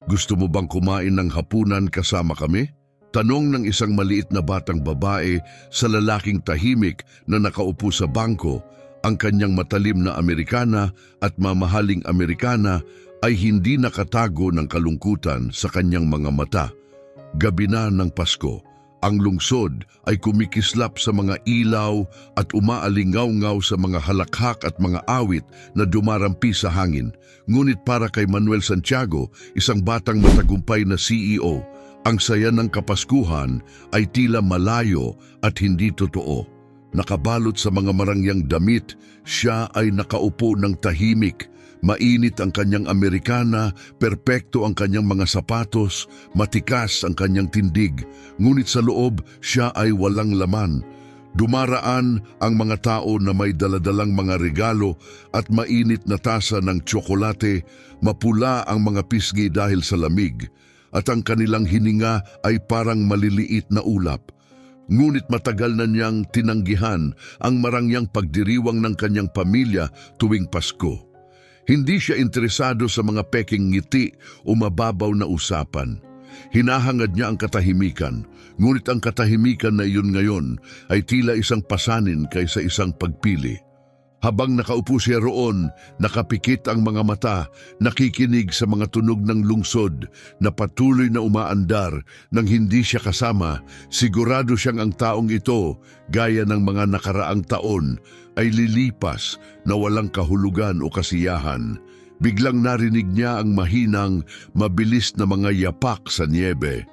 Gusto mo bang kumain ng hapunan kasama kami? Tanong ng isang maliit na batang babae sa lalaking tahimik na nakaupo sa bangko. Ang kanyang matalim na Amerikana at mamahaling Amerikana ay hindi nakatago ng kalungkutan sa kanyang mga mata. Gabi na ng Pasko, ang lungsod ay kumikislap sa mga ilaw at umaalingaw-ngaw sa mga halakhak at mga awit na dumarampi sa hangin. Ngunit para kay Manuel Santiago, isang batang matagumpay na CEO, ang saya ng Kapaskuhan ay tila malayo at hindi totoo. Nakabalot sa mga marangyang damit, siya ay nakaupo ng tahimik. Mainit ang kanyang Amerikana, perpekto ang kanyang mga sapatos, matikas ang kanyang tindig. Ngunit sa loob, siya ay walang laman. Dumaraan ang mga tao na may daladalang mga regalo at mainit na tasa ng tsokolate, mapula ang mga pisngi dahil sa lamig, at ang kanilang hininga ay parang maliliit na ulap. Ngunit matagal na niyang tinanggihan ang marangyang pagdiriwang ng kanyang pamilya tuwing Pasko. Hindi siya interesado sa mga peking ngiti o mababaw na usapan. Hinahangad niya ang katahimikan, ngunit ang katahimikan na iyon ngayon ay tila isang pasanin kaysa isang pagpili. Habang nakaupo siya roon, nakapikit ang mga mata, nakikinig sa mga tunog ng lungsod na patuloy na umaandar nang hindi siya kasama, sigurado siyang ang taong ito, gaya ng mga nakaraang taon, ay lilipas na walang kahulugan o kasiyahan. Biglang narinig niya ang mahinang, mabilis na mga yapak sa niebe.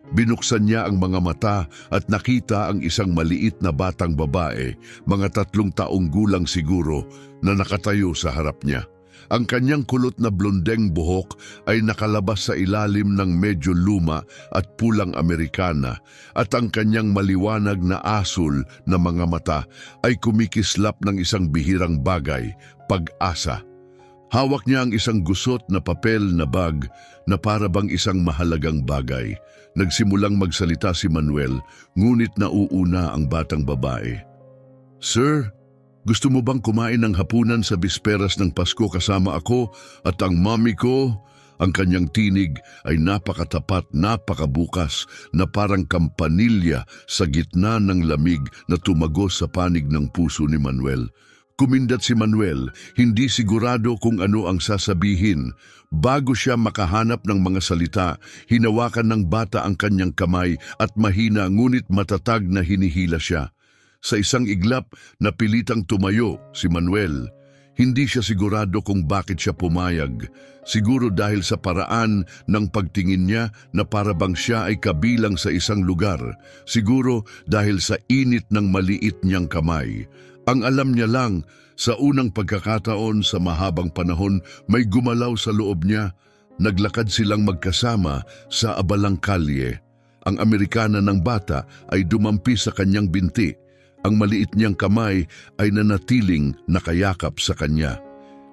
Binuksan niya ang mga mata at nakita ang isang maliit na batang babae, mga 3 taong gulang siguro, na nakatayo sa harap niya. Ang kanyang kulot na blondeng buhok ay nakalabas sa ilalim ng medyo luma at pulang Amerikana, at ang kanyang maliwanag na asul na mga mata ay kumikislap ng isang bihirang bagay, pag-asa. Hawak niya ang isang gusot na papel na bag na para bang isang mahalagang bagay. Nagsimulang magsalita si Manuel, ngunit nauuna ang batang babae. "Sir, gusto mo bang kumain ng hapunan sa bisperas ng Pasko kasama ako at ang mommy ko?" Ang kanyang tinig ay napakatapat, napakabukas, na parang kampanilya sa gitna ng lamig na tumagos sa panig ng puso ni Manuel. Kumindat si Manuel, hindi sigurado kung ano ang sasabihin. Bago siya makahanap ng mga salita, hinawakan ng bata ang kanyang kamay at mahina ngunit matatag na hinihila siya. Sa isang iglap, napilitang tumayo si Manuel. Hindi siya sigurado kung bakit siya pumayag. Siguro dahil sa paraan ng pagtingin niya na para bang siya ay kabilang sa isang lugar. Siguro dahil sa init ng maliit niyang kamay. Ang alam niya lang, sa unang pagkakataon sa mahabang panahon, may gumalaw sa loob niya. Naglakad silang magkasama sa abalang kalye. Ang Amerikana ng bata ay dumampi sa kanyang binti. Ang maliit niyang kamay ay nanatiling nakayakap sa kanya.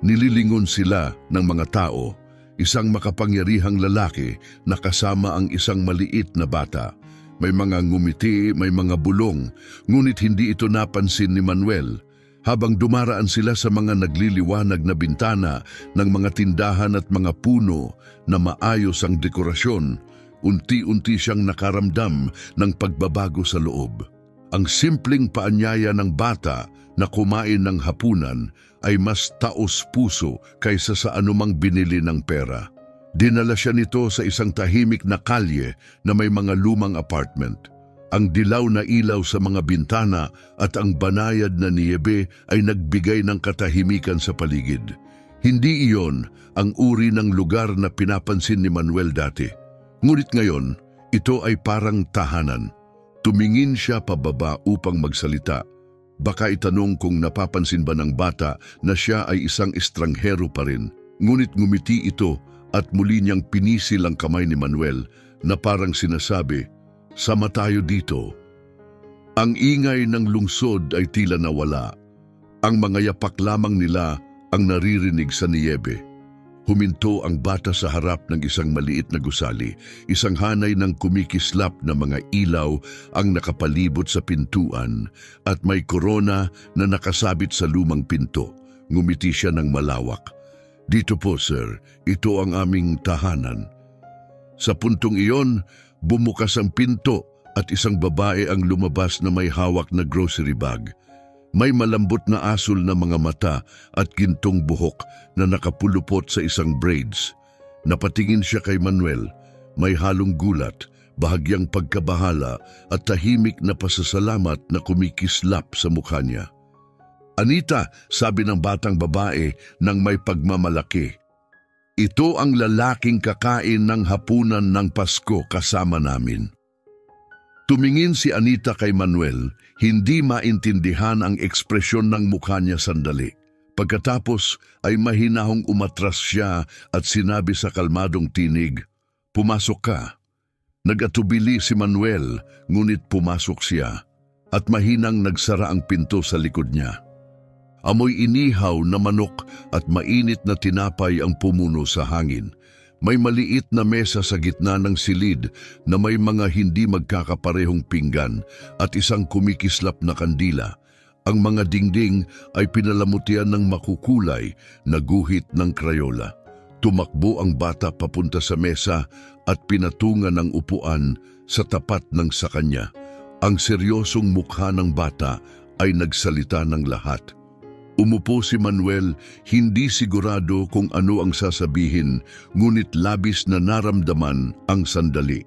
Nililingon sila ng mga tao, isang makapangyarihang lalaki na kasama ang isang maliit na bata. May mga ngumiti, may mga bulong, ngunit hindi ito napansin ni Manuel. Habang dumaraan sila sa mga nagliliwanag na bintana ng mga tindahan at mga puno na maayos ang dekorasyon, unti-unti siyang nakaramdam ng pagbabago sa loob. Ang simpleng paanyaya ng bata na kumain ng hapunan ay mas taos-puso kaysa sa anumang binili ng pera. Dinala siya nito sa isang tahimik na kalye na may mga lumang apartment. Ang dilaw na ilaw sa mga bintana at ang banayad na niyebe ay nagbigay ng katahimikan sa paligid. Hindi iyon ang uri ng lugar na pinapansin ni Manuel dati. Ngunit ngayon, ito ay parang tahanan. Tumingin siya pababa upang magsalita. Baka itanong kung napapansin ba ng bata na siya ay isang estranghero pa rin. Ngunit ngumiti ito at muli niyang pinisil ang kamay ni Manuel na parang sinasabi, "Sama tayo dito." Ang ingay ng lungsod ay tila nawala. Ang mga yapak lamang nila ang naririnig sa niyebe. Huminto ang bata sa harap ng isang maliit na gusali. Isang hanay ng kumikislap na mga ilaw ang nakapalibot sa pintuan at may korona na nakasabit sa lumang pinto. Ngumiti siya ng malawak. "Dito po, sir. Ito ang aming tahanan." Sa puntong iyon, bumukas ang pinto at isang babae ang lumabas na may hawak na grocery bag. May malambot na asul na mga mata at gintong buhok na nakapulupot sa isang braids. Napatingin siya kay Manuel, may halong gulat, bahagyang pagkabahala at tahimik na pasasalamat na kumikislap sa mukha niya. "Anita," sabi ng batang babae nang may pagmamalaki. "Ito ang lalaking kakain ng hapunan ng Pasko kasama namin." Tumingin si Anita kay Manuel, hindi maintindihan ang ekspresyon ng mukha niya sandali. Pagkatapos ay mahinahong umatras siya at sinabi sa kalmadong tinig, "Pumasok ka." Nag-atubili si Manuel, ngunit pumasok siya at mahinang nagsara ang pinto sa likod niya. Amoy inihaw na manok at mainit na tinapay ang pumuno sa hangin. May maliit na mesa sa gitna ng silid na may mga hindi magkakaparehong pinggan at isang kumikislap na kandila. Ang mga dingding ay pinalamutian ng makukulay na guhit ng Crayola. Tumakbo ang bata papunta sa mesa at pinatungan ng upuan sa tapat ng sa kanya. Ang seryosong mukha ng bata ay nagsalita ng lahat. Umupo si Manuel, hindi sigurado kung ano ang sasabihin, ngunit labis na naramdaman ang sandali.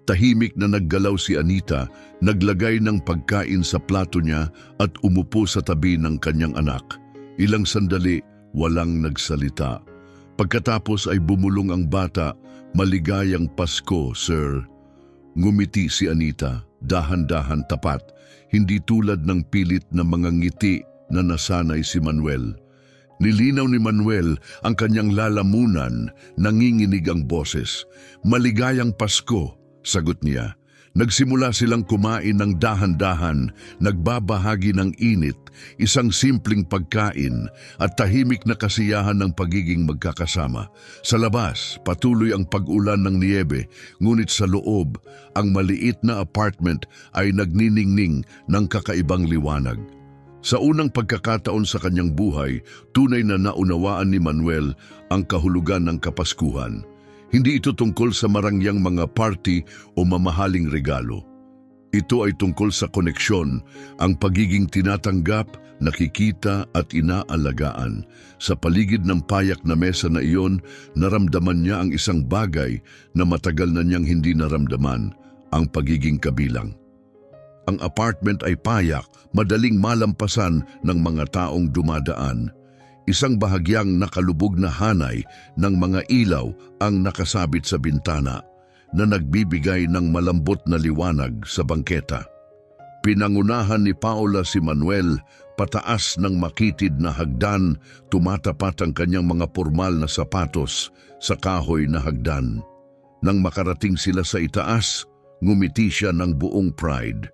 Tahimik na naggalaw si Anita, naglagay ng pagkain sa plato niya at umupo sa tabi ng kanyang anak. Ilang sandali, walang nagsalita. Pagkatapos ay bumulong ang bata, "Maligayang Pasko, sir." Ngumiti si Anita, dahan-dahan tapat, hindi tulad ng pilit na mga ngiti na nasanay si Manuel. Nilinaw ni Manuel ang kanyang lalamunan, nanginginig ang boses. "Maligayang Pasko," sagot niya. Nagsimula silang kumain ng dahan-dahan, nagbabahagi ng init, isang simpleng pagkain at tahimik na kasiyahan ng pagiging magkakasama. Sa labas, patuloy ang pag-ulan ng niyebe, ngunit sa loob, ang maliit na apartment ay nagniningning ng kakaibang liwanag. Sa unang pagkakataon sa kanyang buhay, tunay na naunawaan ni Manuel ang kahulugan ng Kapaskuhan. Hindi ito tungkol sa marangyang mga party o mamahaling regalo. Ito ay tungkol sa koneksyon, ang pagiging tinatanggap, nakikita at inaalagaan. Sa paligid ng payak na mesa na iyon, naramdaman niya ang isang bagay na matagal na niyang hindi naramdaman, ang pagiging kabilang. Ang apartment ay payak, madaling malampasan ng mga taong dumadaan. Isang bahagyang nakalubog na hanay ng mga ilaw ang nakasabit sa bintana na nagbibigay ng malambot na liwanag sa bangketa. Pinangunahan ni Paula si Manuel, pataas ng makitid na hagdan, tumatapat ang kanyang mga pormal na sapatos sa kahoy na hagdan. Nang makarating sila sa itaas, ngumiti siya ng buong pride.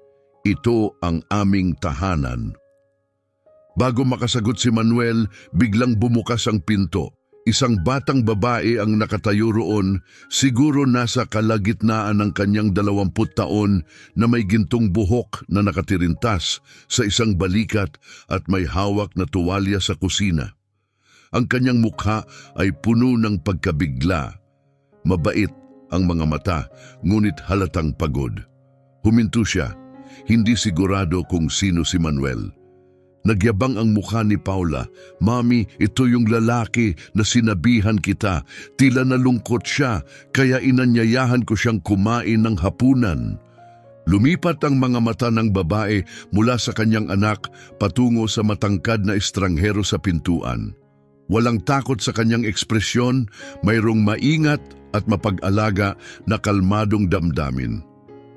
"Ito ang aming tahanan." Bago makasagot si Manuel, biglang bumukas ang pinto. Isang batang babae ang nakatayo roon, siguro nasa kalagitnaan ng kanyang 20 taon na may gintong buhok na nakatirintas sa isang balikat at may hawak na tuwalya sa kusina. Ang kanyang mukha ay puno ng pagkabigla. Mabait ang mga mata, ngunit halatang pagod. Huminto siya, hindi sigurado kung sino si Manuel. Nagyabang ang mukha ni Paula, "Mami, ito yung lalaki na sinabihan kita. Tila nalungkot siya, kaya inanyayahan ko siyang kumain ng hapunan." Lumipat ang mga mata ng babae mula sa kanyang anak patungo sa matangkad na estranghero sa pintuan. Walang takot sa kanyang ekspresyon, mayroong maingat at mapag-alaga na kalmadong damdamin.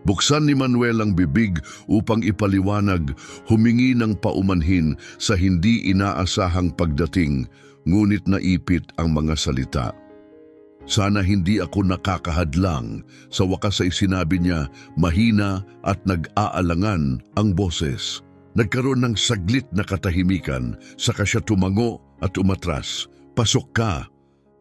Buksan ni Manuel ang bibig upang ipaliwanag, humingi ng paumanhin sa hindi inaasahang pagdating, ngunit naipit ang mga salita. "Sana hindi ako nakakahadlang." Sa wakas ay sinabi niya, mahina at nag-aalangan ang boses. Nagkaroon ng saglit na katahimikan, saka siya tumango at umatras. "Pasok ka."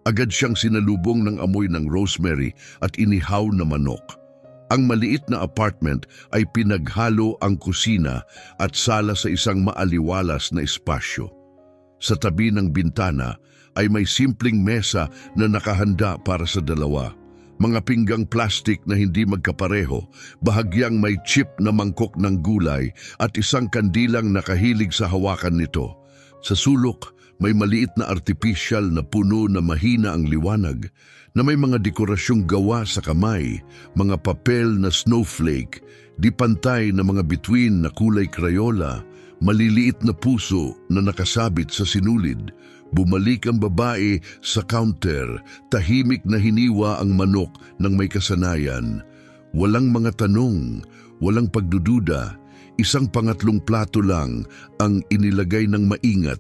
Agad siyang sinalubong ng amoy ng rosemary at inihaw na manok. Ang maliit na apartment ay pinaghalo ang kusina at sala sa isang maaliwalas na espasyo. Sa tabi ng bintana ay may simpleng mesa na nakahanda para sa dalawa. Mga pinggang plastik na hindi magkapareho, bahagyang may chip na mangkok ng gulay at isang kandilang nakahilig sa hawakan nito. Sa sulok, may maliit na artipisyal na puno na mahina ang liwanag, na may mga dekorasyong gawa sa kamay, mga papel na snowflake, di pantay na mga bituin na kulay Crayola, maliliit na puso na nakasabit sa sinulid. Bumalik ang babae sa counter, tahimik na hiniwa ang manok ng may kasanayan. Walang mga tanong, walang pagdududa, isang pangatlong plato lang ang inilagay ng maingat.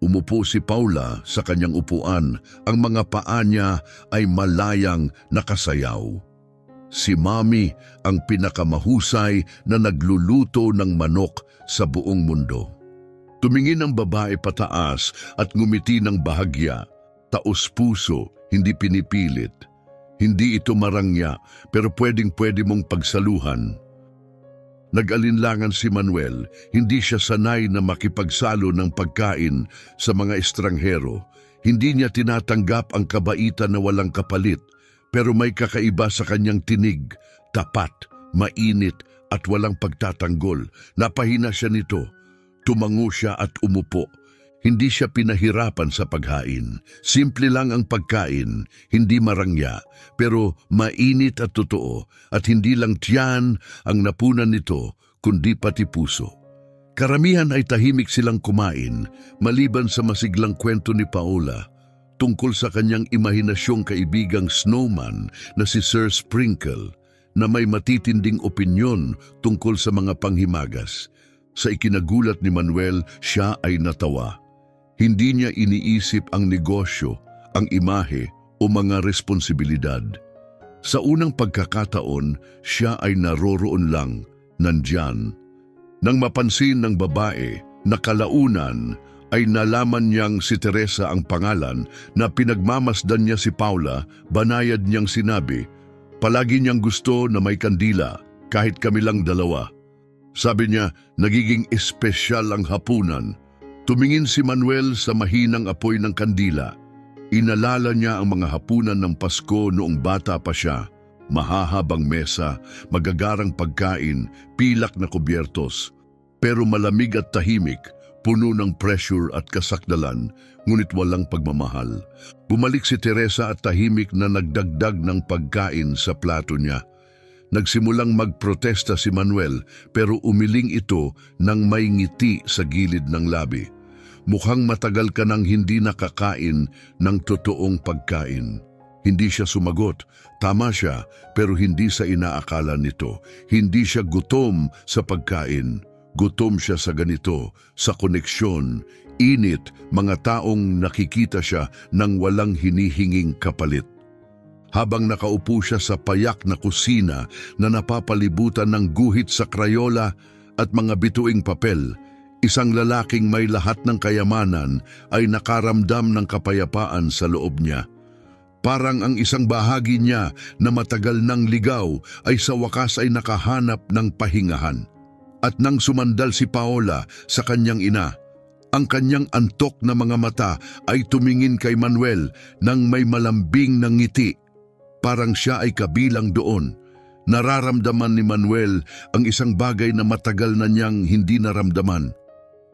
Umupo si Paula sa kanyang upuan, ang mga paa niya ay malayang nakasayaw. Si Mami ang pinakamahusay na nagluluto ng manok sa buong mundo. Tumingin ang babae pataas at ngumiti ng bahagya, taos puso, hindi pinipilit. Hindi ito marangya, pero pwedeng-pwede mong pagsaluhan. Nag-alinlangan si Manuel, hindi siya sanay na makipagsalo ng pagkain sa mga estranghero. Hindi niya tinatanggap ang kabaitan na walang kapalit, pero may kakaiba sa kanyang tinig, tapat, mainit at walang pagtatanggol. Napahina siya nito. Tumango siya at umupo. Hindi siya pinahirapan sa paghain. Simple lang ang pagkain, hindi marangya, pero mainit at totoo, at hindi lang tiyan ang napunan nito, kundi pati puso. Karamihan ay tahimik silang kumain, maliban sa masiglang kwento ni Paula, tungkol sa kanyang imahinasyong kaibigang snowman na si Sir Sprinkle, na may matitinding opinyon tungkol sa mga panghimagas. Sa ikinagulat ni Manuel, siya ay natawa. Hindi niya iniisip ang negosyo, ang imahe o mga responsibilidad. Sa unang pagkakataon, siya ay naroroon lang, nandyan. Nang mapansin ng babae na kalaunan ay nalaman niyang si Teresa ang pangalan na pinagmamasdan niya si Paula, banayad niyang sinabi, palagi niyang gusto na may kandila, kahit kami lang dalawa. Sabi niya, nagiging espesyal ang hapunan. Tumingin si Manuel sa mahinang apoy ng kandila. Inalala niya ang mga hapunan ng Pasko noong bata pa siya. Mahahabang mesa, magagarang pagkain, pilak na kubyertos. Pero malamig at tahimik, puno ng pressure at kasakdalan, ngunit walang pagmamahal. Bumalik si Teresa at tahimik na nagdagdag ng pagkain sa plato niya. Nagsimulang magprotesta si Manuel, pero umiling ito nang may ngiti sa gilid ng labi. Mukhang matagal ka nang hindi nakakain ng totoong pagkain. Hindi siya sumagot. Tama siya, pero hindi sa inaakala nito. Hindi siya gutom sa pagkain. Gutom siya sa ganito, sa koneksyon, init, mga taong nakikita siya nang walang hinihinging kapalit. Habang nakaupo siya sa payak na kusina na napapalibutan ng guhit sa Crayola at mga bituing papel, isang lalaking may lahat ng kayamanan ay nakaramdam ng kapayapaan sa loob niya. Parang ang isang bahagi niya na matagal nang ligaw ay sa wakas ay nakahanap ng pahingahan. At nang sumandal si Paola sa kanyang ina, ang kanyang antok na mga mata ay tumingin kay Manuel nang may malambing na ngiti. Parang siya ay kabilang doon. Nararamdaman ni Manuel ang isang bagay na matagal na niyang hindi naramdaman.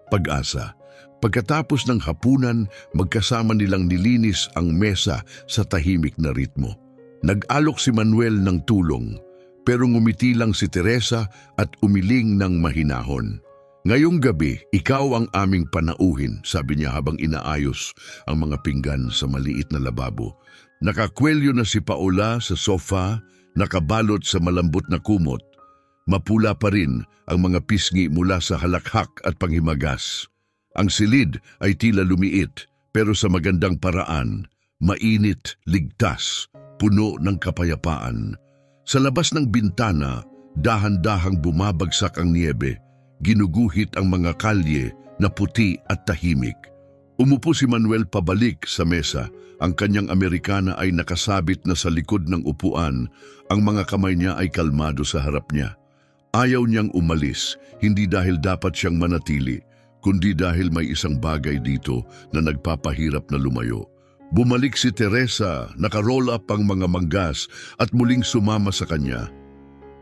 Pag-asa. Pagkatapos ng hapunan, magkasama nilang nilinis ang mesa sa tahimik na ritmo. Nag-alok si Manuel ng tulong, pero ngumiti lang si Teresa at umiling ng mahinahon. Ngayong gabi, ikaw ang aming panauhin, sabi niya habang inaayos ang mga pinggan sa maliit na lababo. Nakakwelyo na si Paula sa sofa, nakabalot sa malambot na kumot. Mapula pa rin ang mga pisngi mula sa halakhak at panghimagas. Ang silid ay tila lumiit, pero sa magandang paraan, mainit, ligtas, puno ng kapayapaan. Sa labas ng bintana, dahan-dahang bumabagsak ang niebe, ginuguhit ang mga kalye na puti at tahimik. Umupo si Manuel pabalik sa mesa. Ang kanyang Amerikana ay nakasabit na sa likod ng upuan. Ang mga kamay niya ay kalmado sa harap niya. Ayaw niyang umalis, hindi dahil dapat siyang manatili, kundi dahil may isang bagay dito na nagpapahirap na lumayo. Bumalik si Teresa, naka-roll up ang mga manggas at muling sumama sa kanya.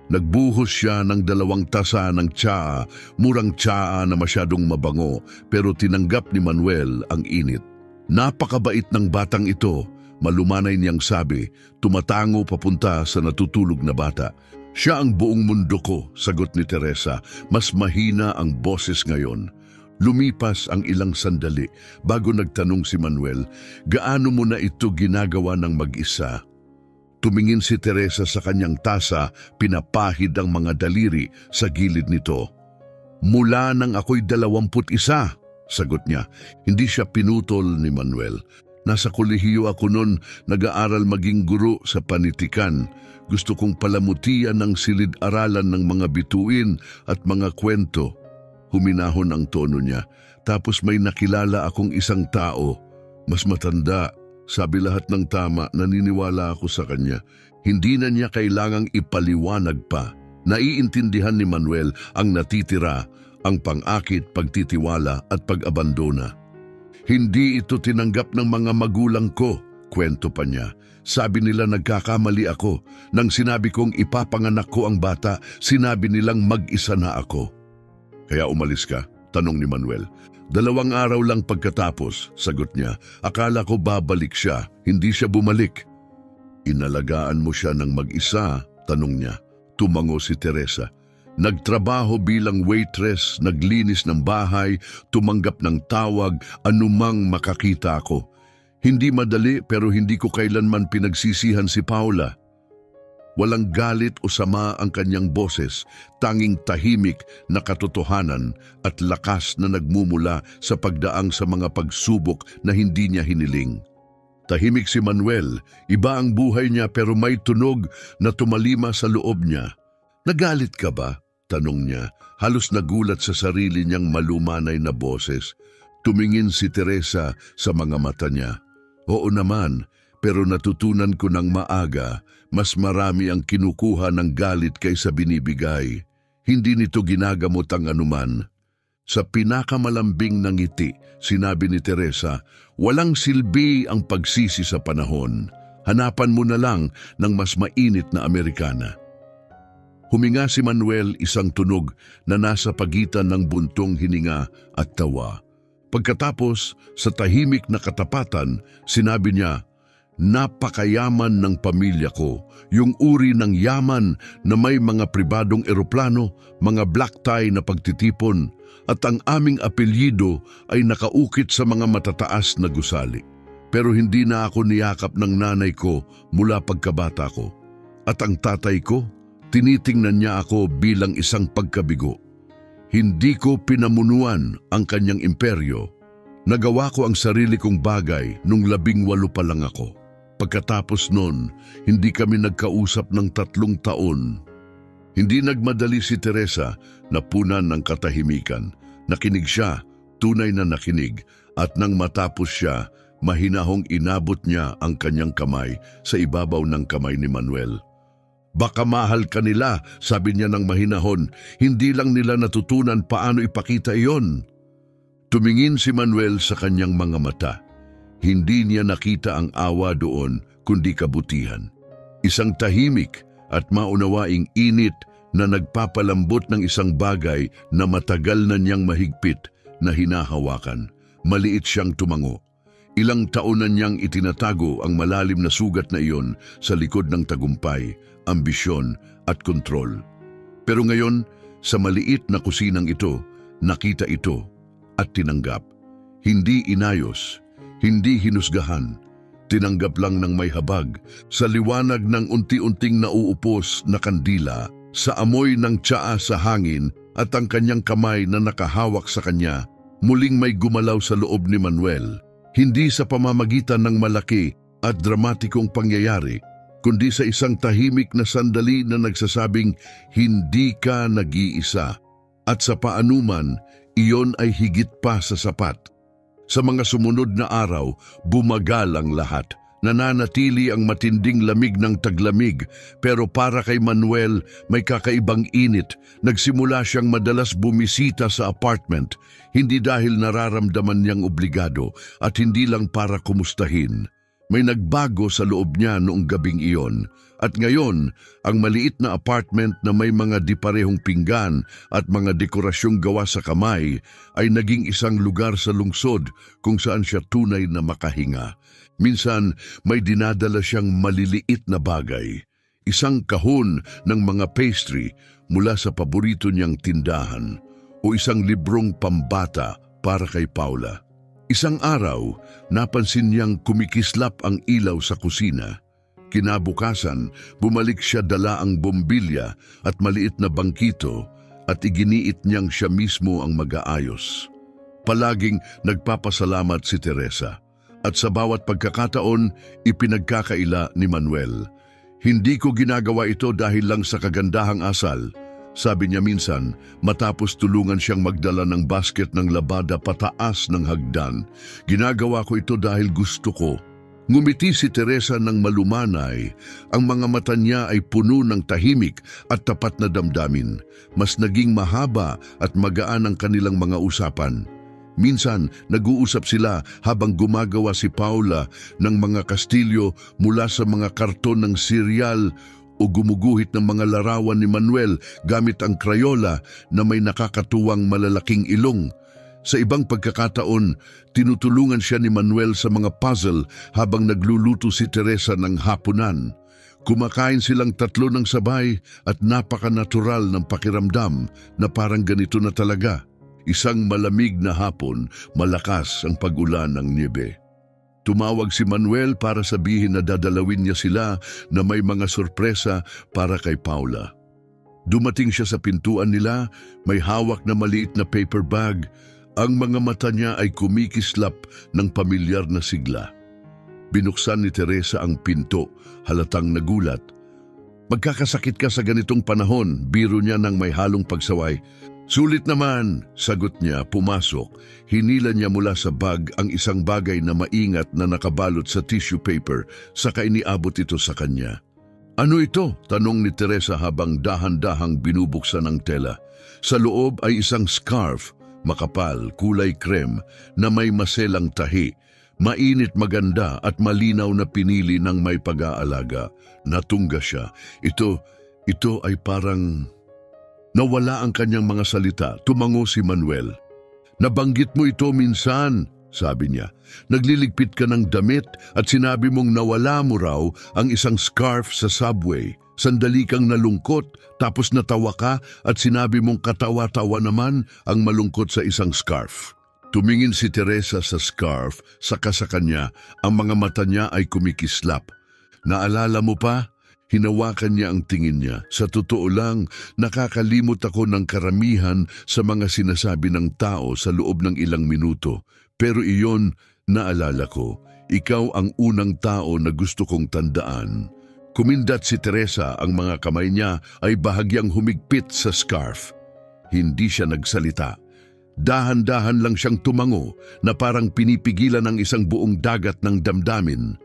Nagbuhos siya ng 2 tasa ng tsaa, murang tsaa na masyadong mabango, pero tinanggap ni Manuel ang init. Napakabait ng batang ito, malumanay niyang sabi, tumatango papunta sa natutulog na bata. Siya ang buong mundo ko, sagot ni Teresa, mas mahina ang boses ngayon. Lumipas ang ilang sandali bago nagtanong si Manuel, gaano mo na ito ginagawa ng mag-isa? Tumingin si Teresa sa kanyang tasa, pinapahid ang mga daliri sa gilid nito. Mula nang ako'y 21, sagot niya. Hindi siya pinutol ni Manuel. Nasa kolehiyo ako noon, nag-aaral maging guro sa panitikan. Gusto kong palamutian ng silid-aralan ng mga bituin at mga kwento. Huminahon ang tono niya. Tapos may nakilala akong isang tao. Mas matanda. Sabi lahat ng tama, naniniwala ako sa kanya. Hindi na niya kailangang ipaliwanag pa. Naiintindihan ni Manuel ang natitira, ang pang-akit, pagtitiwala at pag-abandona. Hindi ito tinanggap ng mga magulang ko, kwento pa niya. Sabi nila nagkakamali ako. Nang sinabi kong ipapanganak ko ang bata, sinabi nilang mag-isa na ako. Kaya umalis ka? Tanong ni Manuel. 2 araw lang pagkatapos, sagot niya. Akala ko babalik siya, hindi siya bumalik. Inalagaan mo siya ng mag-isa? Tanong niya. Tumango si Teresa. Nagtrabaho bilang waitress, naglinis ng bahay, tumanggap ng tawag, anumang makakita ko. Hindi madali pero hindi ko kailanman pinagsisihan si Paula. Walang galit o sama ang kanyang boses, tanging tahimik na katotohanan at lakas na nagmumula sa pagdaang sa mga pagsubok na hindi niya hiniling. Tahimik si Manuel, iba ang buhay niya pero may tunog na tumalima sa loob niya. Nagalit ka ba? Tanong niya, halos nagulat sa sarili niyang malumanay na boses. Tumingin si Teresa sa mga mata niya. Oo naman, pero natutunan ko ng maaga, mas marami ang kinukuha ng galit kaysa binibigay. Hindi nito ginagamot ang anuman. Sa pinakamalambing ng ngiti, sinabi ni Teresa, walang silbi ang pagsisi sa panahon. Hanapan mo na lang ng mas mainit na Amerikana. Huminga si Manuel, isang tunog na nasa pagitan ng buntong hininga at tawa. Pagkatapos, sa tahimik na katapatan, sinabi niya, napakayaman ng pamilya ko, yung uri ng yaman na may mga pribadong eroplano, mga black tie na pagtitipon, at ang aming apelyido ay nakaukit sa mga matataas na gusali. Pero hindi na ako niyakap ng nanay ko mula pagkabata ko. At ang tatay ko, tinitingnan niya ako bilang isang pagkabigo. Hindi ko pinamunuan ang kanyang imperyo. Nagawa ko ang sarili kong bagay nung 18 pa lang ako. Pagkatapos nun, hindi kami nagkausap ng 3 taon. Hindi nagmadali si Teresa, napunan ng katahimikan. Nakinig siya, tunay na nakinig, at nang matapos siya, mahinahong inabot niya ang kanyang kamay sa ibabaw ng kamay ni Manuel. Baka mahal ka nila, sabi niya ng mahinahon, hindi lang nila natutunan paano ipakita iyon. Tumingin si Manuel sa kanyang mga mata. Hindi niya nakita ang awa doon, kundi kabutihan. Isang tahimik at maunawaing init na nagpapalambot ng isang bagay na matagal na niyang mahigpit na hinahawakan. Maliit siyang tumango. Ilang taon na niyang itinatago ang malalim na sugat na iyon sa likod ng tagumpay, ambisyon at kontrol. Pero ngayon, sa maliit na kusinang ito, nakita ito at tinanggap. Hindi inayos, hindi hinusgahan, tinanggap lang ng may habag, sa liwanag ng unti-unting nauupos na kandila, sa amoy ng tsaa sa hangin at ang kanyang kamay na nakahawak sa kanya, muling may gumalaw sa loob ni Manuel. Hindi sa pamamagitan ng malaki at dramatikong pangyayari, kundi sa isang tahimik na sandali na nagsasabing, hindi ka nag-iisa. At sa paanuman, iyon ay higit pa sa sapat. Sa mga sumunod na araw, bumagal ang lahat. Nananatili ang matinding lamig ng taglamig, pero para kay Manuel may kakaibang init. Nagsimula siyang madalas bumisita sa apartment, hindi dahil nararamdaman niyang obligado at hindi lang para kumustahin. May nagbago sa loob niya noong gabing iyon at ngayon ang maliit na apartment na may mga di parehong pinggan at mga dekorasyong gawa sa kamay ay naging isang lugar sa lungsod kung saan siya tunay na makahinga. Minsan may dinadala siyang maliliit na bagay, isang kahon ng mga pastry mula sa paborito niyang tindahan o isang librong pambata para kay Paula. Isang araw, napansin niyang kumikislap ang ilaw sa kusina. Kinabukasan, bumalik siya dala ang bombilya at maliit na bangkito at iginiit niyang siya mismo ang mag-aayos. Palaging nagpapasalamat si Teresa at sa bawat pagkakataon, ipinagkakaila ni Manuel. Hindi ko ginagawa ito dahil lang sa kagandahang asal. Sabi niya minsan, matapos tulungan siyang magdala ng basket ng labada pataas ng hagdan. Ginagawa ko ito dahil gusto ko. Ngumiti si Teresa ng malumanay. Ang mga mata niya ay puno ng tahimik at tapat na damdamin. Mas naging mahaba at magaan ang kanilang mga usapan. Minsan, nag-uusap sila habang gumagawa si Paula ng mga kastilyo mula sa mga karton ng cereal o gumuguhit ng mga larawan ni Manuel gamit ang Crayola na may nakakatuwang malalaking ilong. Sa ibang pagkakataon, tinutulungan siya ni Manuel sa mga puzzle habang nagluluto si Teresa ng hapunan. Kumakain silang tatlo ng sabay at napaka-natural ng pakiramdam na parang ganito na talaga. Isang malamig na hapon, malakas ang pag-ulan ng niebe. Tumawag si Manuel para sabihin na dadalawin niya sila na may mga sorpresa para kay Paula. Dumating siya sa pintuan nila, may hawak na maliit na paper bag. Ang mga mata niya ay kumikislap ng pamilyar na sigla. Binuksan ni Teresa ang pinto, halatang nagulat. "Magkakasakit ka sa ganitong panahon," biro niya ng may halong pagsaway. "Sulit naman," sagot niya, pumasok. Hinila niya mula sa bag ang isang bagay na maingat na nakabalot sa tissue paper, saka iniabot ito sa kanya. "Ano ito?" tanong ni Teresa habang dahan-dahang binubuksan ang tela. Sa loob ay isang scarf, makapal, kulay krem, na may maselang tahi. Mainit, maganda at malinaw na pinili ng may pag-aalaga. Natungga siya. Ito ay parang... Nawala ang kanyang mga salita. Tumango si Manuel. "Nabanggit mo ito minsan," sabi niya. "Nagliligpit ka ng damit at sinabi mong nawala mo raw ang isang scarf sa subway. Sandali kang nalungkot, tapos natawa ka at sinabi mong katawa-tawa naman ang malungkot sa isang scarf." Tumingin si Teresa sa scarf, saka sa kanya, ang mga mata niya ay kumikislap. "Naalala mo pa?" Hinawakan niya ang tingin niya. "Sa totoo lang, nakakalimot ako ng karamihan sa mga sinasabi ng tao sa loob ng ilang minuto. Pero iyon, naalala ko. Ikaw ang unang tao na gusto kong tandaan." Kumindat si Teresa, ang mga kamay niya ay bahagyang humigpit sa scarf. Hindi siya nagsalita. Dahan-dahan lang siyang tumango na parang pinipigilan ng isang buong dagat ng damdamin.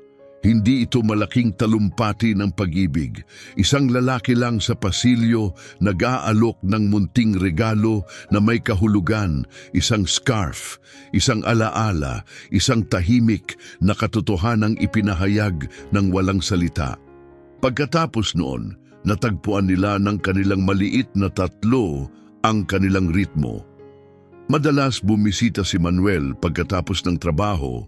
Hindi ito malaking talumpati ng pag-ibig. Isang lalaki lang sa pasilyo nag-aalok ng munting regalo na may kahulugan, isang scarf, isang alaala, isang tahimik na katotohanang ipinahayag ng walang salita. Pagkatapos noon, natagpuan nila ng kanilang maliit na tatlo ang kanilang ritmo. Madalas bumisita si Manuel pagkatapos ng trabaho.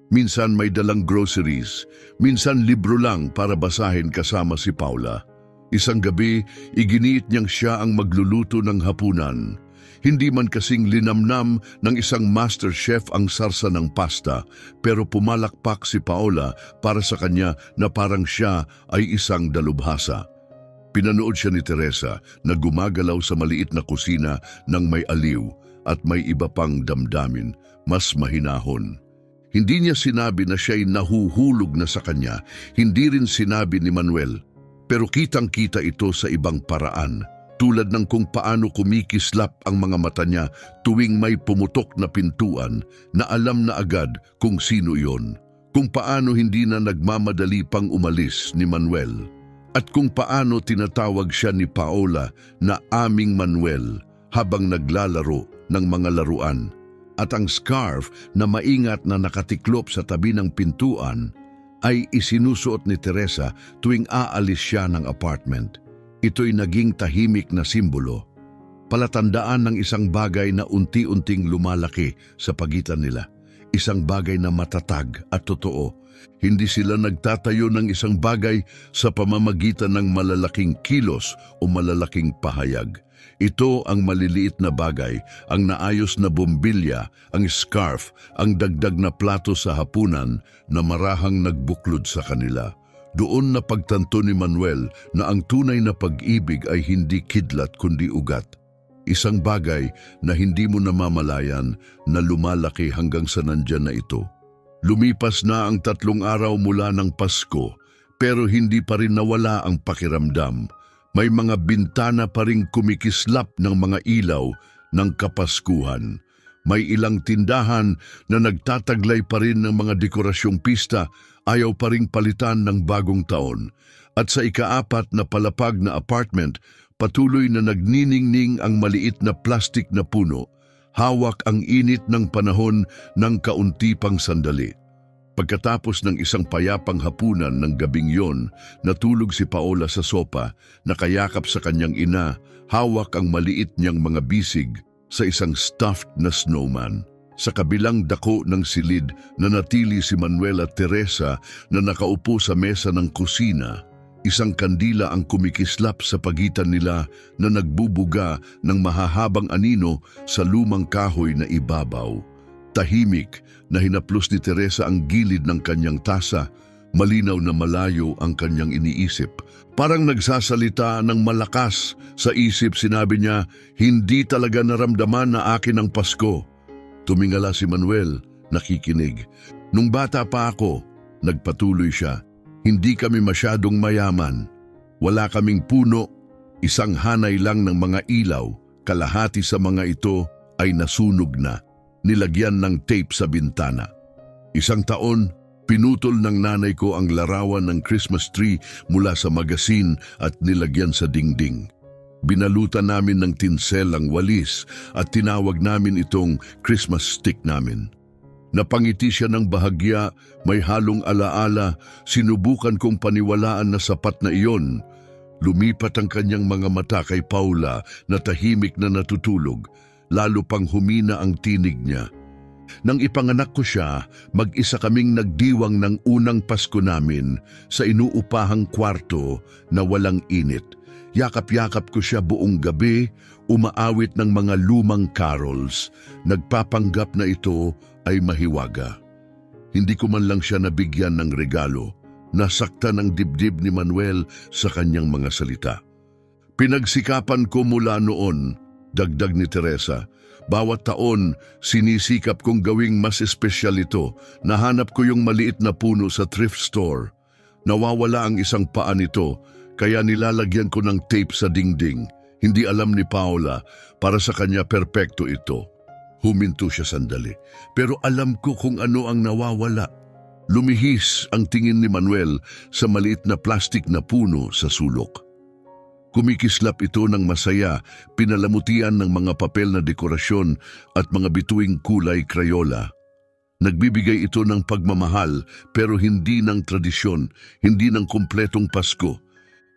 Minsan may dalang groceries, minsan libro lang para basahin kasama si Paula. Isang gabi, iginiit niyang siya ang magluluto ng hapunan. Hindi man kasing linamnam ng isang master chef ang sarsa ng pasta, pero pumalakpak si Paula para sa kanya na parang siya ay isang dalubhasa. Pinanood siya ni Teresa na gumagalaw sa maliit na kusina ng may aliw at may iba pang damdamin, mas mahinahon. Hindi niya sinabi na siya'y nahuhulog na sa kanya, hindi rin sinabi ni Manuel. Pero kitang-kita ito sa ibang paraan, tulad ng kung paano kumikislap ang mga mata niya tuwing may pumutok na pintuan na alam na agad kung sino iyon. Kung paano hindi na nagmamadali pang umalis ni Manuel. At kung paano tinatawag siya ni Paola na aming Manuel habang naglalaro ng mga laruan. At ang scarf na maingat na nakatiklop sa tabi ng pintuan, ay isinusuot ni Teresa tuwing aalis siya ng apartment. Ito'y naging tahimik na simbolo, palatandaan ng isang bagay na unti-unting lumalaki sa pagitan nila. Isang bagay na matatag at totoo. Hindi sila nagtatayo ng isang bagay sa pamamagitan ng malalaking kilos o malalaking pahayag. Ito ang maliliit na bagay, ang naayos na bombilya, ang scarf, ang dagdag na plato sa hapunan na marahang nagbuklod sa kanila. Doon na pagtanto ni Manuel na ang tunay na pag-ibig ay hindi kidlat kundi ugat. Isang bagay na hindi mo namamalayan na lumalaki hanggang sa nandyan na ito. Lumipas na ang 3 araw mula ng Pasko, pero hindi pa rin nawala ang pakiramdam. May mga bintana pa ring kumikislap ng mga ilaw ng Kapaskuhan. May ilang tindahan na nagtataglay pa rin ng mga dekorasyong pista, ayaw pa ring palitan ng bagong taon. At sa ika-4 na palapag na apartment, patuloy na nagniningning ang maliit na plastik na puno. Hawak ang init ng panahon ng kaunti pang sandali. Pagkatapos ng isang payapang hapunan ng gabing yon, natulog si Paola sa sopa, nakayakap sa kanyang ina, hawak ang maliit niyang mga bisig sa isang stuffed na snowman. Sa kabilang dako ng silid, nanatili si Manuel at Teresa na nakaupo sa mesa ng kusina. Isang kandila ang kumikislap sa pagitan nila na nagbubuga ng mahahabang anino sa lumang kahoy na ibabaw. Tahimik na hinaplos ni Teresa ang gilid ng kanyang tasa, malinaw na malayo ang kanyang iniisip. Parang nagsasalita ng malakas sa isip, sinabi niya, "Hindi talaga naramdaman na akin ang Pasko." Tumingala si Manuel, nakikinig. "Nung bata pa ako," nagpatuloy siya, "hindi kami masyadong mayaman. Wala kaming puno, isang hanay lang ng mga ilaw. Kalahati sa mga ito ay nasunog na. Nilagyan ng tape sa bintana. Isang taon, pinutol ng nanay ko ang larawan ng Christmas tree mula sa magasin at nilagyan sa dingding. Binalutan namin ng tinsel ang walis at tinawag namin itong Christmas stick namin. Napangiti siya ng bahagya, may halong alaala, sinubukan kong paniwalaan na sapat na iyon. Lumipat ang kanyang mga mata kay Paula na tahimik na natutulog. Lalo pang humina ang tinig niya. Nang ipanganak ko siya, mag-isa kaming nagdiwang ng unang Pasko namin sa inuupahang kwarto na walang init. Yakap-yakap ko siya buong gabi, umaawit ng mga lumang carols. Nagpapanggap na ito ay mahiwaga. Hindi ko man lang siya nabigyan ng regalo. Nasaktan ang dibdib ni Manuel sa kanyang mga salita. "Pinagsikapan ko mula noon," dagdag ni Teresa. "Bawat taon, sinisikap kong gawing mas espesyal ito. Nahanap ko yung maliit na puno sa thrift store. Nawawala ang isang paa nito, kaya nilalagyan ko ng tape sa dingding. Hindi alam ni Paula, para sa kanya perpekto ito." Huminto siya sandali. "Pero alam ko kung ano ang nawawala." Lumihis ang tingin ni Manuel sa maliit na plastik na puno sa sulok. Kumikislap ito ng masaya, pinalamutian ng mga papel na dekorasyon at mga bituing kulay Crayola. Nagbibigay ito ng pagmamahal pero hindi ng tradisyon, hindi ng kumpletong Pasko.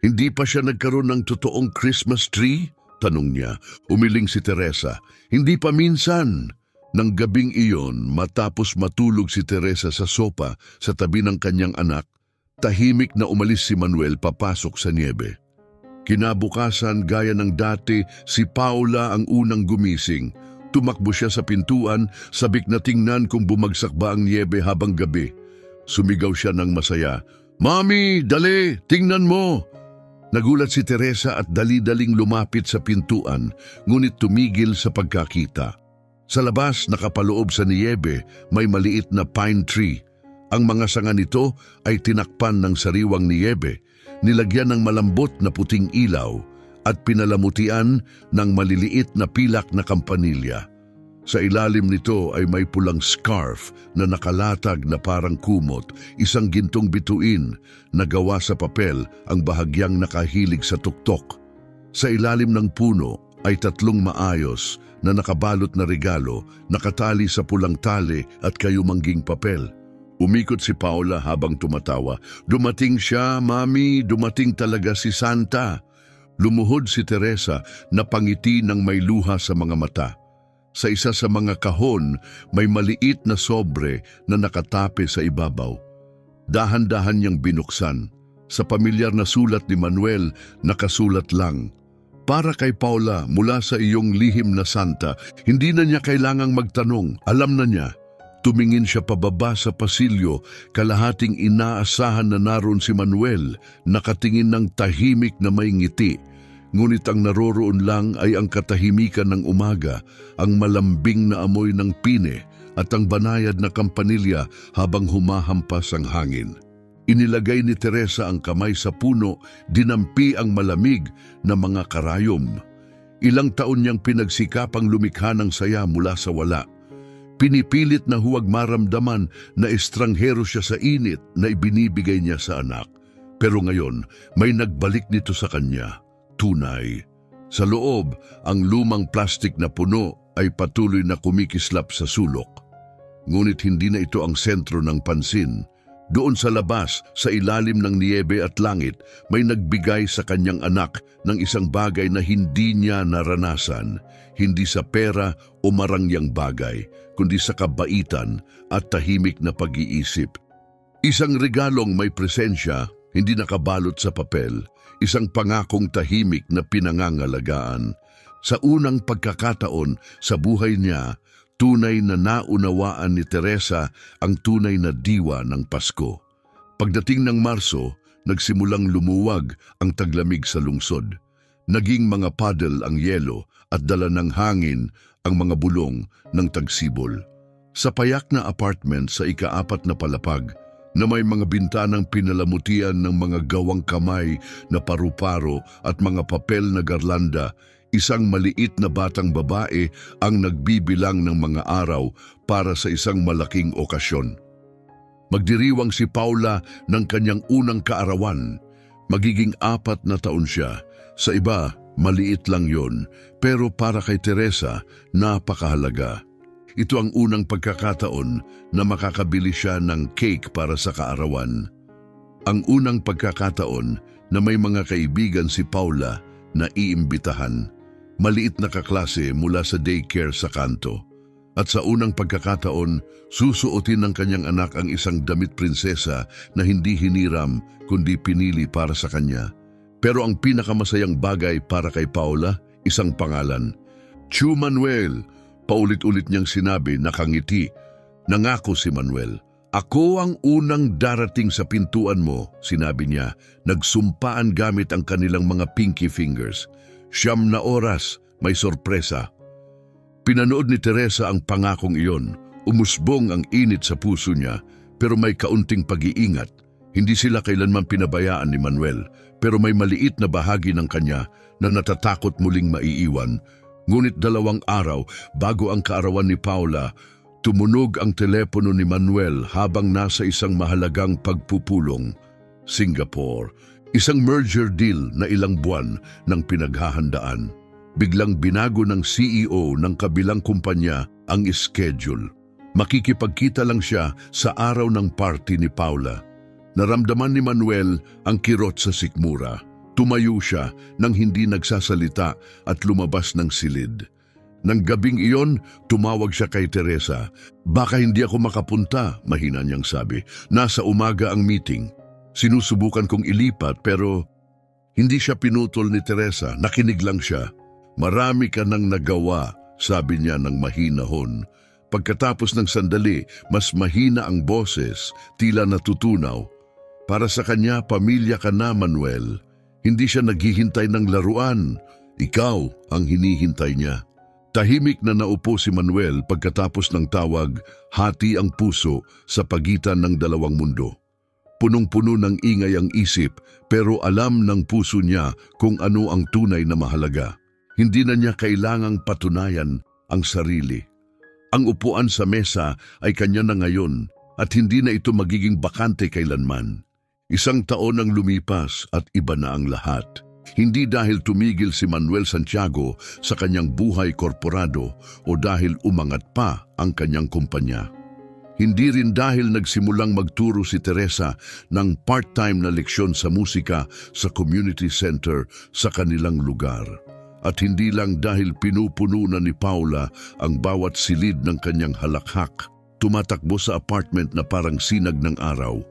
"Hindi pa siya nagkaroon ng totoong Christmas tree?" tanong niya. Umiling si Teresa. "Hindi pa minsan." Nang gabing iyon, matapos matulog si Teresa sa sopa sa tabi ng kanyang anak, tahimik na umalis si Manuel papasok sa niebe. Kinabukasan, gaya ng dati, si Paula ang unang gumising. Tumakbo siya sa pintuan, sabik na tingnan kung bumagsak ba ang niebe habang gabi. Sumigaw siya ng masaya, "Mami, dali, tingnan mo!" Nagulat si Teresa at dali-daling lumapit sa pintuan, ngunit tumigil sa pagkakita. Sa labas, nakapaloob sa niyebe, may maliit na pine tree. Ang mga sanga nito ay tinakpan ng sariwang niyebe, nilagyan ng malambot na puting ilaw at pinalamutian ng maliliit na pilak na kampanilya. Sa ilalim nito ay may pulang scarf na nakalatag na parang kumot, isang gintong bituin na gawa sa papel, ang bahagyang nakahilig sa tuktok. Sa ilalim ng puno ay 3 maayos na nakabalot na regalo, nakatali sa pulang tali at kayumangging papel. Umikot si Paula habang tumatawa. Dumating siya, Mami, dumating talaga si Santa. Lumuhod si Teresa na pangiti ng may luha sa mga mata. Sa isa sa mga kahon, may maliit na sobre na nakatape sa ibabaw. Dahan-dahan niyang binuksan. Sa pamilyar na sulat ni Manuel, nakasulat lang, "Para kay Paula, mula sa iyong lihim na Santa." Hindi na niya kailangang magtanong. Alam na niya. Tumingin siya pababa sa pasilyo, kalahating inaasahan na naroon si Manuel, nakatingin ng tahimik na may ngiti. Ngunit ang naroroon lang ay ang katahimikan ng umaga, ang malambing na amoy ng pine at ang banayad na kampanilya habang humahampas ang hangin. Inilagay ni Teresa ang kamay sa puno, dinampi ang malamig na mga karayom. Ilang taon niyang pinagsikapang lumikha ng saya mula sa wala. Pinipilit na huwag maramdaman na estranghero siya sa init na ibinibigay niya sa anak. Pero ngayon, may nagbalik nito sa kanya. Tunay. Sa loob, ang lumang plastik na puno ay patuloy na kumikislap sa sulok. Ngunit hindi na ito ang sentro ng pansin. Doon sa labas, sa ilalim ng niyebe at langit, may nagbigay sa kanyang anak ng isang bagay na hindi niya naranasan, hindi sa pera o marangyang bagay, kundi sa kabaitan at tahimik na pag-iisip. Isang regalong may presensya, hindi nakabalot sa papel, isang pangakong tahimik na pinangangalagaan. Sa unang pagkakataon sa buhay niya, tunay na naunawaan ni Teresa ang tunay na diwa ng Pasko. Pagdating ng Marso, nagsimulang lumuwag ang taglamig sa lungsod. Naging mga paddle ang yelo at dala ng hangin ang mga bulong ng tagsibol. Sa payak na apartment sa ika-4 na palapag, na may mga bintanang pinalamutian ng mga gawang kamay na paru-paro at mga papel na garlanda, isang maliit na batang babae ang nagbibilang ng mga araw para sa isang malaking okasyon. Magdiriwang si Paula ng kanyang unang kaarawan. Magiging 4 na taon siya. Sa iba, maliit lang yon, pero para kay Teresa, napakahalaga. Ito ang unang pagkakataon na makakabili siya ng cake para sa kaarawan. Ang unang pagkakataon na may mga kaibigan si Paula na iimbitahan. Maliit na kaklase mula sa daycare sa kanto. At sa unang pagkakataon, susuotin ng kanyang anak ang isang damit prinsesa na hindi hiniram kundi pinili para sa kanya. Pero ang pinakamasayang bagay para kay Paula, isang pangalan. Chu Manuel. Paulit-ulit niyang sinabi, nakangiti. Nangako si Manuel. "Ako ang unang darating sa pintuan mo," sinabi niya. Nagsumpaan gamit ang kanilang mga pinky fingers. 9 na oras, may sorpresa. Pinanood ni Teresa ang pangakong iyon. Umusbong ang init sa puso niya, pero may kaunting pag-iingat. Hindi sila kailanman pinabayaan ni Manuel, pero may maliit na bahagi ng kanya na natatakot muling maiiwan. Ngunit 2 araw bago ang kaarawan ni Paula, tumunog ang telepono ni Manuel habang nasa isang mahalagang pagpupulong. Singapore, isang merger deal na ilang buwan ng pinaghahandaan. Biglang binago ng CEO ng kabilang kumpanya ang schedule. Makikipagkita lang siya sa araw ng party ni Paula. Naramdaman ni Manuel ang kirot sa sikmura. Tumayo siya nang hindi nagsasalita at lumabas ng silid. Nang gabing iyon, tumawag siya kay Teresa. "Baka hindi ako makapunta," mahina niyang sabi. "Nasa umaga ang meeting." Sinusubukan kong ilipat pero hindi siya pinutol ni Teresa. Nakinig lang siya. "Marami ka nang nagawa," sabi niya ng mahinahon. Pagkatapos ng sandali, mas mahina ang boses, tila natutunaw. "Para sa kanya, pamilya ka na, Manuel." Hindi siya naghihintay ng laruan. Ikaw ang hinihintay niya. Tahimik na naupo si Manuel pagkatapos ng tawag, hati ang puso sa pagitan ng 2 mundo. Punong-puno ng ingay ang isip, pero alam ng puso niya kung ano ang tunay na mahalaga. Hindi na niya kailangang patunayan ang sarili. Ang upuan sa mesa ay kanya na ngayon at hindi na ito magiging bakante kailanman. 1 taon ang lumipas at iba na ang lahat. Hindi dahil tumigil si Manuel Santiago sa kanyang buhay korporado o dahil umangat pa ang kanyang kumpanya. Hindi rin dahil nagsimulang magturo si Teresa ng part-time na leksyon sa musika sa community center sa kanilang lugar. At hindi lang dahil pinupuno na ni Paula ang bawat silid ng kanyang halakhak, tumatakbo sa apartment na parang sinag ng araw.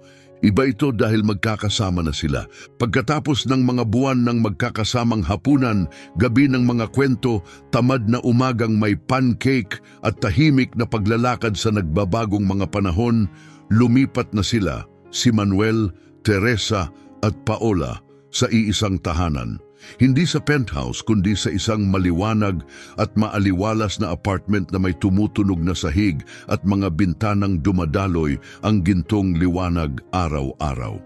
Iba ito dahil magkakasama na sila. Pagkatapos ng mga buwan ng magkakasamang hapunan, gabi ng mga kwento, tamad na umagang may pancake at tahimik na paglalakad sa nagbabagong mga panahon, lumipat na sila, si Manuel, Teresa at Paola, sa iisang tahanan. Hindi sa penthouse kundi sa isang maliwanag at maaliwalas na apartment na may tumutunog na sahig at mga bintanang dumadaloy ang gintong liwanag araw-araw.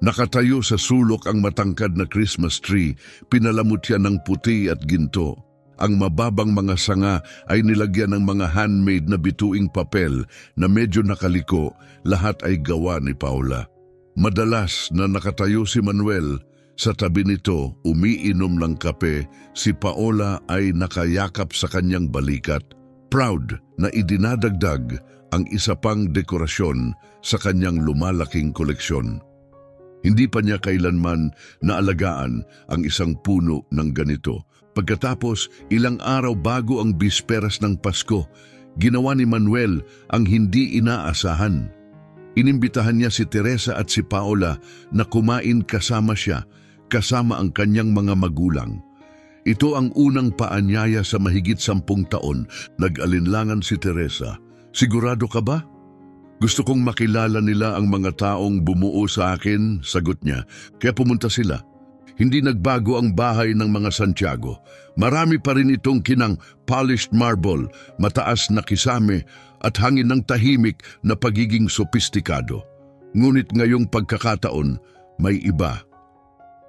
Nakatayo sa sulok ang matangkad na Christmas tree, pinalamut yan ng puti at ginto. Ang mababang mga sanga ay nilagyan ng mga handmade na bituing papel na medyo nakaliko, lahat ay gawa ni Paula. Madalas na nakatayo si Manuel, sa tabi nito, umiinom ng kape, si Paola ay nakayakap sa kanyang balikat, proud na idinadagdag ang isa pang dekorasyon sa kanyang lumalaking koleksyon. Hindi pa niya kailanman naalagaan ang isang puno ng ganito. Pagkatapos, ilang araw bago ang bisperas ng Pasko, ginawa ni Manuel ang hindi inaasahan. Inimbitahan niya si Teresa at si Paola na kumain kasama siya, kasama ang kanyang mga magulang. Ito ang unang paanyaya sa mahigit 10 taon. Nag-alinlangan si Teresa. Sigurado ka ba? Gusto kong makilala nila ang mga taong bumuo sa akin, sagot niya. Kaya pumunta sila. Hindi nagbago ang bahay ng mga Santiago. Marami pa rin itong kinang polished marble, mataas na kisame at hangin ng tahimik na pagiging sopistikado. Ngunit ngayong pagkakataon, may iba.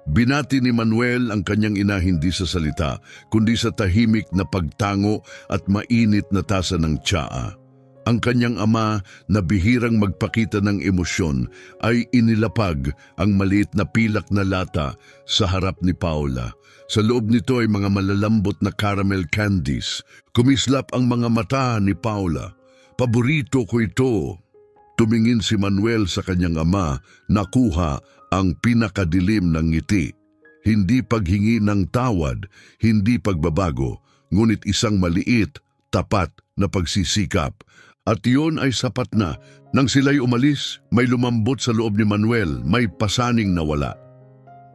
Binati ni Manuel ang kanyang ina hindi sa salita, kundi sa tahimik na pagtango at mainit na tasa ng tsaa. Ang kanyang ama na bihirang magpakita ng emosyon ay inilapag ang maliit na pilak na lata sa harap ni Paula. Sa loob nito ay mga malalambot na caramel candies. Kumislap ang mga mata ni Paula. Paborito ko ito. Tumingin si Manuel sa kanyang ama, nakuha ang pinakadilim ng ngiti. Hindi paghingi ng tawad, hindi pagbabago, ngunit isang maliit, tapat na pagsisikap. At iyon ay sapat na. Nang sila'y umalis, may lumambot sa loob ni Manuel, may pasaning nawala.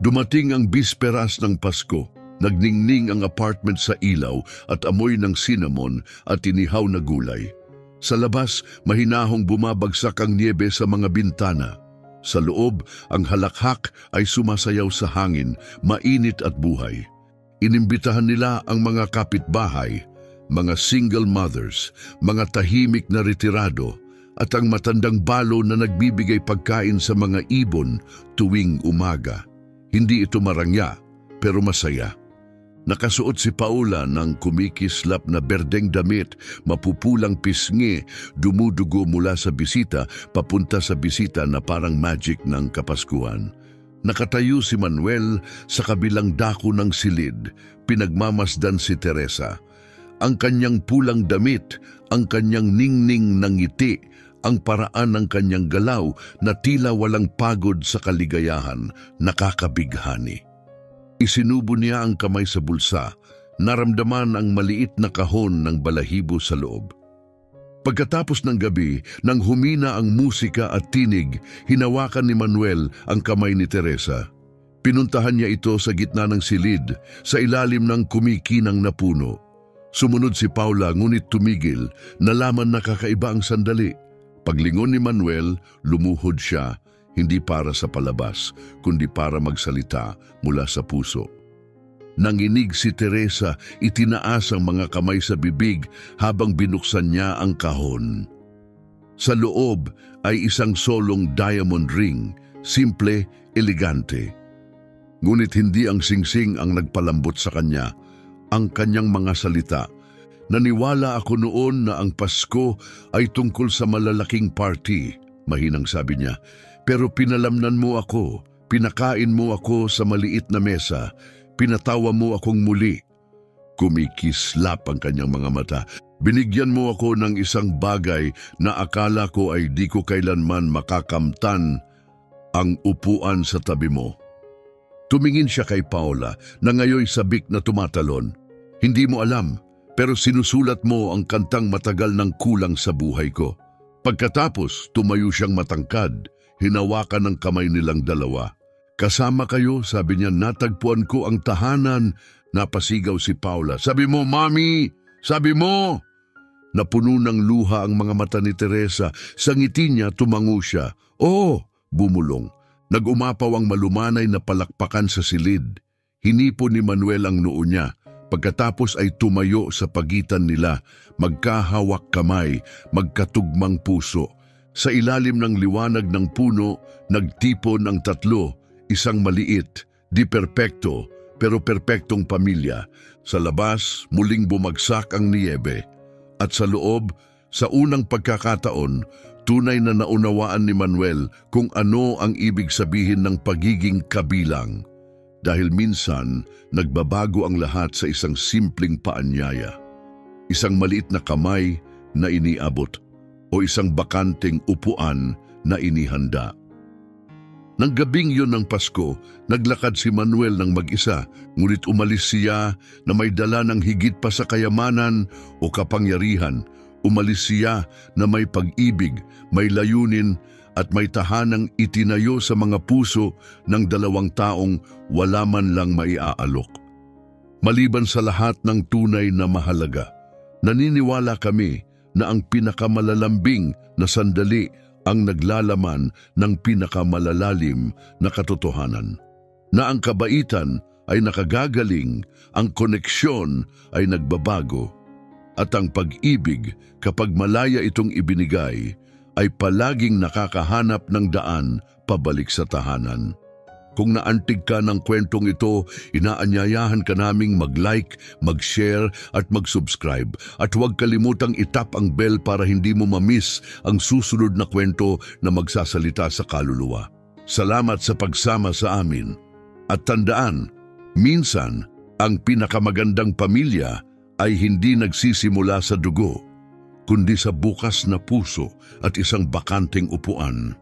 Dumating ang bisperas ng Pasko. Nagningning ang apartment sa ilaw at amoy ng cinnamon at inihaw na gulay. Sa labas, mahinahong bumabagsak ang niebe sa mga bintana. Sa loob, ang halakhak ay sumasayaw sa hangin, mainit at buhay. Inimbitahan nila ang mga kapitbahay, mga single mothers, mga tahimik na retirado, at ang matandang balo na nagbibigay pagkain sa mga ibon tuwing umaga. Hindi ito marangya, pero masaya. Nakasuot si Paula ng kumikislap na berdeng damit, mapupulang pisngi, dumudugo mula sa bisita papunta sa bisita na parang magic ng Kapaskuhan. Nakatayo si Manuel sa kabilang dako ng silid, pinagmamasdan si Teresa. Ang kanyang pulang damit, ang kanyang ningning ng ngiti, ang paraan ng kanyang galaw na tila walang pagod sa kaligayahan, nakakabighani. Isinubo niya ang kamay sa bulsa, naramdaman ang maliit na kahon ng balahibo sa loob. Pagkatapos ng gabi, nang humina ang musika at tinig, hinawakan ni Manuel ang kamay ni Teresa. Pinuntahan niya ito sa gitna ng silid, sa ilalim ng kumikinang na puno. Sumunod si Paula ngunit tumigil, nalaman na kakaiba ang sandali. Paglingon ni Manuel, lumuhod siya, hindi para sa palabas, kundi para magsalita mula sa puso. Nanginig si Teresa, itinaas ang mga kamay sa bibig habang binuksan niya ang kahon. Sa loob ay isang solong diamond ring, simple, elegante. Ngunit hindi ang singsing ang nagpalambot sa kanya, ang kanyang mga salita. Naniwala ako noon na ang Pasko ay tungkol sa malalaking party, mahinang sabi niya. Pero pinalamnan mo ako, pinakain mo ako sa maliit na mesa, pinatawa mo akong muli. Kumikislap ang kanyang mga mata. Binigyan mo ako ng isang bagay na akala ko ay di ko kailanman makakamtan, ang upuan sa tabi mo. Tumingin siya kay Paula na ngayoy sabik na tumatalon. Hindi mo alam, pero sinusulat mo ang kantang matagal ng kulang sa buhay ko. Pagkatapos, tumayo siyang matangkad, hinawakan ng kamay nilang dalawa. Kasama kayo, sabi niya, natagpuan ko ang tahanan. Napasigaw si Paula. Sabi mo, Mami! Sabi mo! Napuno ng luha ang mga mata ni Teresa. Sa ngiti niya, tumango siya. Oo, bumulong. Nag-umapaw ang malumanay na palakpakan sa silid. Hinipo ni Manuel ang noo niya. Pagkatapos ay tumayo sa pagitan nila, magkahawak kamay, magkatugmang puso. Sa ilalim ng liwanag ng puno, nagtipon ang tatlo, isang maliit, di perpekto, pero perpektong pamilya. Sa labas, muling bumagsak ang niyebe. At sa loob, sa unang pagkakataon, tunay na naunawaan ni Manuel kung ano ang ibig sabihin ng pagiging kabilang. Dahil minsan, nagbabago ang lahat sa isang simpleng paanyaya. Isang maliit na kamay na iniabot o isang bakanteng upuan na inihanda. Nang gabing yun ng Pasko, naglakad si Manuel ng mag-isa, ngunit umalis siya na may dala ng higit pa sa kayamanan o kapangyarihan. Umalis siya na may pag-ibig, may layunin at may tahanang itinayo sa mga puso ng dalawang taong wala man lang maiaalok. Maliban sa lahat ng tunay na mahalaga, naniniwala kami na ang pinakamalalambing na sandali ang naglalaman ng pinakamalalalim na katotohanan. Na ang kabaitan ay nakagagaling, ang koneksyon ay nagbabago, at ang pag-ibig kapag malaya itong ibinigay ay palaging nakakahanap ng daan pabalik sa tahanan. Kung naantig ka ng kwentong ito, inaanyayahan ka naming mag-like, mag-share at mag-subscribe. At huwag kalimutang itap ang bell para hindi mo ma-miss ang susunod na kwento na magsasalita sa kaluluwa. Salamat sa pagsama sa amin. At tandaan, minsan, ang pinakamagandang pamilya ay hindi nagsisimula sa dugo, kundi sa bukas na puso at isang bakanteng upuan.